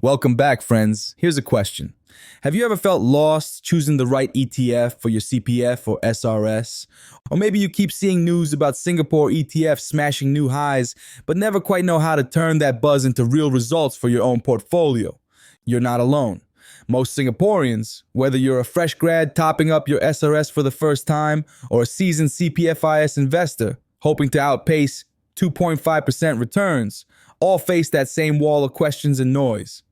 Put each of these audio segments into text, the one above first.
Welcome back, friends. Here's a question. Have you ever felt lost choosing the right ETF for your CPF or SRS? Or maybe you keep seeing news about Singapore ETF smashing new highs, but never quite know how to turn that buzz into real results for your own portfolio. You're not alone. Most Singaporeans, whether you're a fresh grad topping up your SRS for the first time or a seasoned CPFIS investor hoping to outpace 2.5% returns, all face that same wall of questions and noise.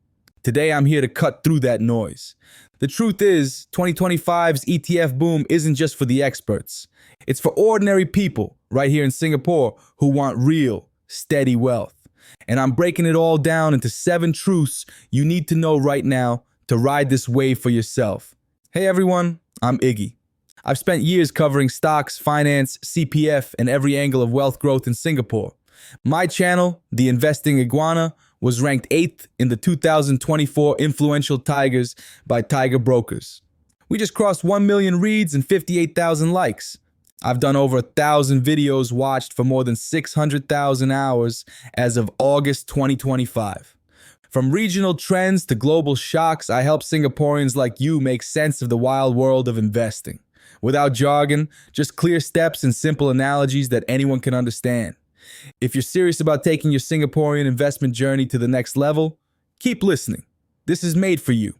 Today, I'm here to cut through that noise. The truth is, 2025's ETF boom isn't just for the experts. It's for ordinary people right here in Singapore who want real, steady wealth. And I'm breaking it all down into 7 truths you need to know right now to ride this wave for yourself. Hey everyone, I'm Iggy. I've spent years covering stocks, finance, CPF, and every angle of wealth growth in Singapore. My channel, The Investing Iguana, was ranked 8th in the 2024 Influential Tigers by Tiger Brokers. We just crossed 1 million reads and 58,000 likes. I've done over 1,000 videos watched for more than 600,000 hours as of August 2025. From regional trends to global shocks, I help Singaporeans like you make sense of the wild world of investing. Without jargon, just clear steps and simple analogies that anyone can understand. If you're serious about taking your Singaporean investment journey to the next level, keep listening. This is made for you.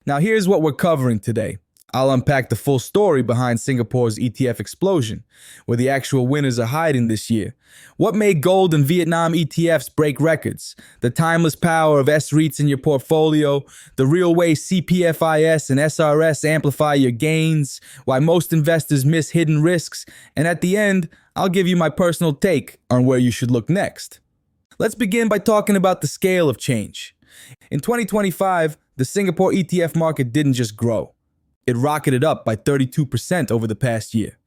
Now here's what we're covering today. I'll unpack the full story behind Singapore's ETF explosion, where the actual winners are hiding this year. What made gold and Vietnam ETFs break records? The timeless power of s-REITs in your portfolio, the real way CPFIS and SRS amplify your gains, why most investors miss hidden risks, and at the end, I'll give you my personal take on where you should look next. Let's begin by talking about the scale of change. In 2025, the Singapore ETF market didn't just grow. It rocketed up by 32% over the past year.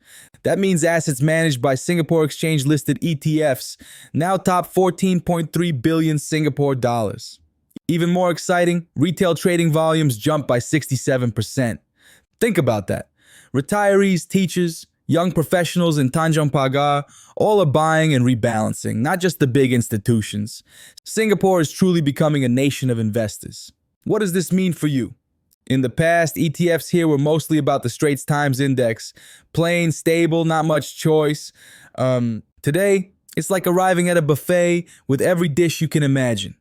That means assets managed by Singapore Exchange-listed ETFs now top 14.3 billion Singapore dollars. Even more exciting, retail trading volumes jumped by 67%. Think about that. Retirees, teachers, young professionals in Tanjong Pagar, all are buying and rebalancing, not just the big institutions. Singapore is truly becoming a nation of investors. What does this mean for you? In the past, ETFs here were mostly about the Straits Times Index, plain, stable, not much choice. Today, it's like arriving at a buffet with every dish you can imagine.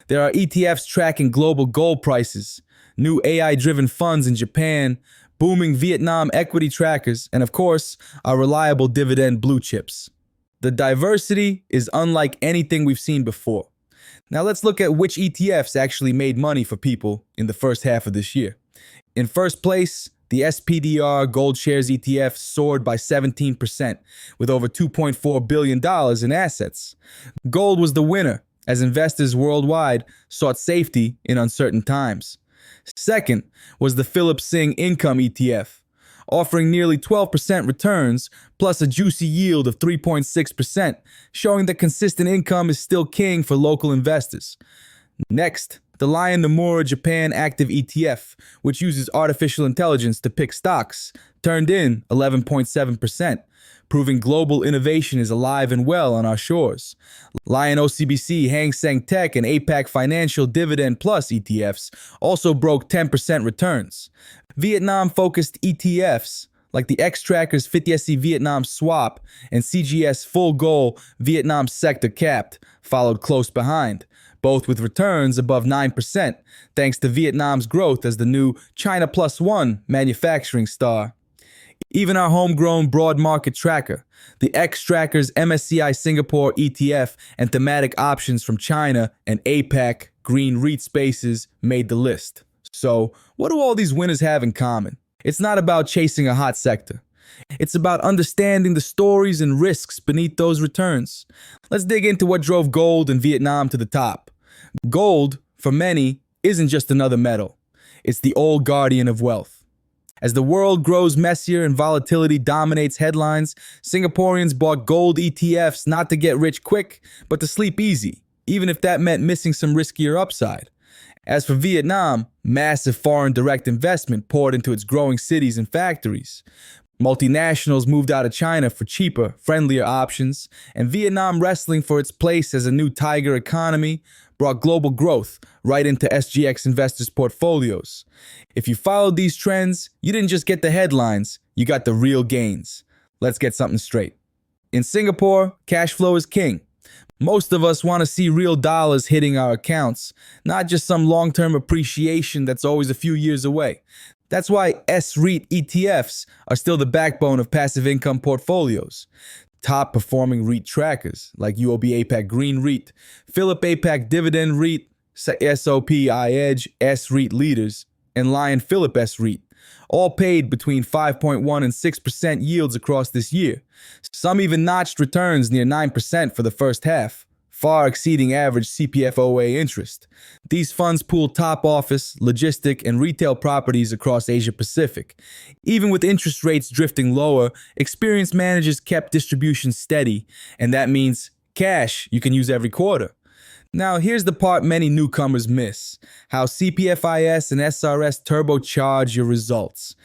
There are ETFs tracking global gold prices, new AI-driven funds in Japan, booming Vietnam equity trackers, and of course, our reliable dividend blue chips. The diversity is unlike anything we've seen before. Now let's look at which ETFs actually made money for people in the first half of this year. In first place, the SPDR Gold Shares ETF soared by 17%, with over $2.4 billion in assets. Gold was the winner, as investors worldwide sought safety in uncertain times. Second was the Philip Sing Income ETF, offering nearly 12% returns plus a juicy yield of 3.6%, showing that consistent income is still king for local investors. Next, the Lion Nomura Japan Active ETF, which uses artificial intelligence to pick stocks, turned in 11.7%, proving global innovation is alive and well on our shores. Lion OCBC, Hang Seng Tech, and APAC Financial Dividend Plus ETFs also broke 10% returns. Vietnam-focused ETFs, like the X-Trackers 50SC Vietnam Swap and CGS Full Goal Vietnam Sector Capped, followed close behind, both with returns above 9%, thanks to Vietnam's growth as the new China Plus One manufacturing star. Even our homegrown broad market tracker, the X-Trackers MSCI Singapore ETF and thematic options from China and APAC green REIT spaces made the list. So, what do all these winners have in common? It's not about chasing a hot sector. It's about understanding the stories and risks beneath those returns. Let's dig into what drove gold and Vietnam to the top. Gold, for many, isn't just another metal. It's the old guardian of wealth. As the world grows messier and volatility dominates headlines, Singaporeans bought gold ETFs not to get rich quick, but to sleep easy, even if that meant missing some riskier upside. As for Vietnam, massive foreign direct investment poured into its growing cities and factories. Multinationals moved out of China for cheaper, friendlier options, and Vietnam wrestling for its place as a new tiger economy brought global growth right into SGX investors' portfolios. If you followed these trends, you didn't just get the headlines, you got the real gains. Let's get something straight. In Singapore, cash flow is king. Most of us want to see real dollars hitting our accounts, not just some long-term appreciation that's always a few years away. That's why s-REIT ETFs are still the backbone of passive income portfolios. Top performing REIT trackers like UOB APAC Green REIT, Philip APAC Dividend REIT, SOP iEdge s-REIT Leaders, and Lion Philip s-REIT, all paid between 5.1 and 6% yields across this year. Some even notched returns near 9% for the first half, far exceeding average CPFOA interest. These funds pool top office, logistic, and retail properties across Asia Pacific. Even with interest rates drifting lower, experienced managers kept distributions steady, and that means cash you can use every quarter. Now, here's the part many newcomers miss: how CPFIS and SRS turbocharge your results.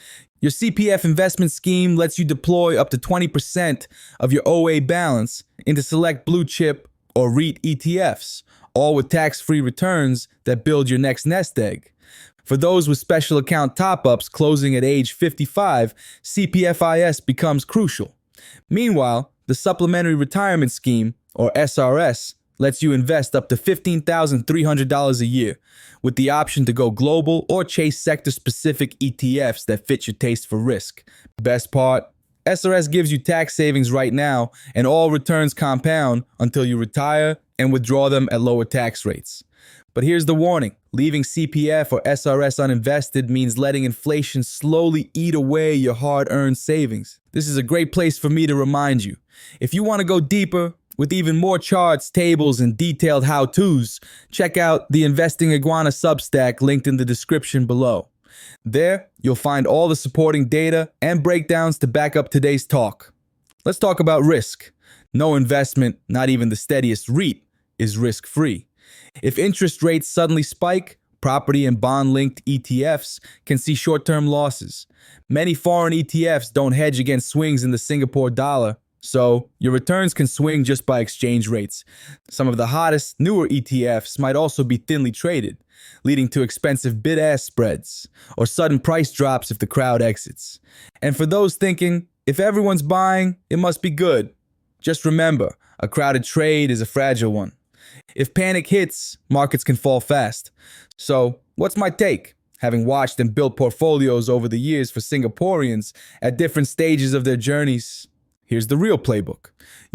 Your CPF investment scheme lets you deploy up to 20% of your OA balance into select blue chip or REIT ETFs, all with tax-free returns that build your next nest egg. For those with special account top-ups closing at age 55, CPFIS becomes crucial. Meanwhile, the Supplementary Retirement Scheme, or SRS, lets you invest up to $15,300 a year, with the option to go global or chase sector-specific ETFs that fit your taste for risk. Best part? SRS gives you tax savings right now, and all returns compound until you retire and withdraw them at lower tax rates. But here's the warning: leaving CPF or SRS uninvested means letting inflation slowly eat away your hard-earned savings. This is a great place for me to remind you. If you want to go deeper, with even more charts, tables, and detailed how-tos, check out the Investing Iguana Substack linked in the description below. There, you'll find all the supporting data and breakdowns to back up today's talk. Let's talk about risk. No investment, not even the steadiest REIT, is risk-free. If interest rates suddenly spike, property and bond-linked ETFs can see short-term losses. Many foreign ETFs don't hedge against swings in the Singapore dollar, so your returns can swing just by exchange rates. Some of the hottest, newer ETFs might also be thinly traded, leading to expensive bid-ask spreads or sudden price drops if the crowd exits. And for those thinking, if everyone's buying, it must be good, just remember, a crowded trade is a fragile one. If panic hits, markets can fall fast. So, what's my take? Having watched and built portfolios over the years for Singaporeans at different stages of their journeys, here's the real playbook.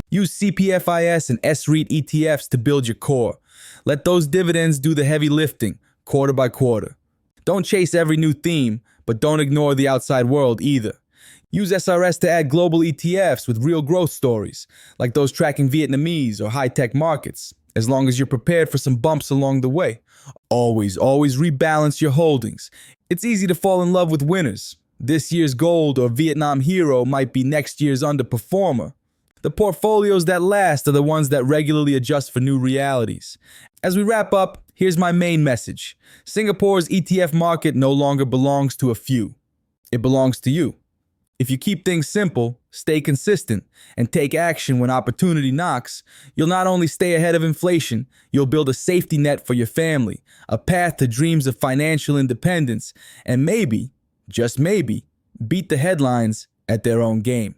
Use CPFIS and s-REIT ETFs to build your core. Let those dividends do the heavy lifting, quarter by quarter. Don't chase every new theme, but don't ignore the outside world either. Use SRS to add global ETFs with real growth stories, like those tracking Vietnamese or high-tech markets, as long as you're prepared for some bumps along the way. Always rebalance your holdings. It's easy to fall in love with winners. This year's gold or Vietnam hero might be next year's underperformer. The portfolios that last are the ones that regularly adjust for new realities. As we wrap up, here's my main message. Singapore's ETF market no longer belongs to a few. It belongs to you. If you keep things simple, stay consistent, and take action when opportunity knocks, you'll not only stay ahead of inflation, you'll build a safety net for your family, a path to dreams of financial independence, and maybe, just maybe, beat the headlines at their own game.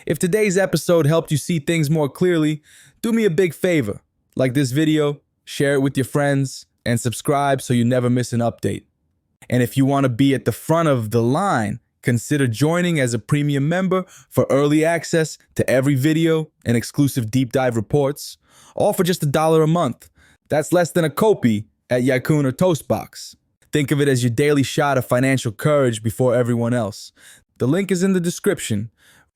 If today's episode helped you see things more clearly, do me a big favor. Like this video, share it with your friends, and subscribe so you never miss an update. And if you want to be at the front of the line, consider joining as a premium member for early access to every video and exclusive deep dive reports, all for just $1 a month. That's less than a kopi at Yakun or Toastbox. Think of it as your daily shot of financial courage before everyone else. The link is in the description.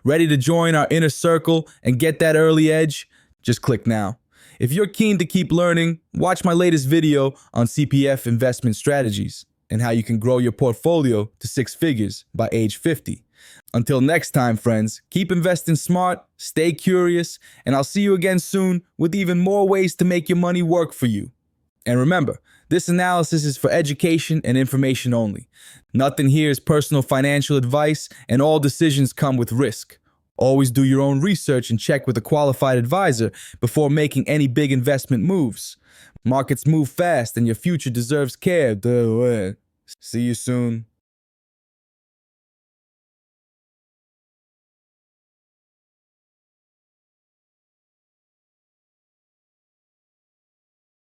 Ready to join our inner circle and get that early edge? Just click now. If you're keen to keep learning, watch my latest video on CPF investment strategies and how you can grow your portfolio to 6 figures by age 50. Until next time, friends, keep investing smart, stay curious, and I'll see you again soon with even more ways to make your money work for you. And remember, this analysis is for education and information only. Nothing here is personal financial advice, and all decisions come with risk. Always do your own research and check with a qualified advisor before making any big investment moves. Markets move fast and your future deserves care. Duh. See you soon.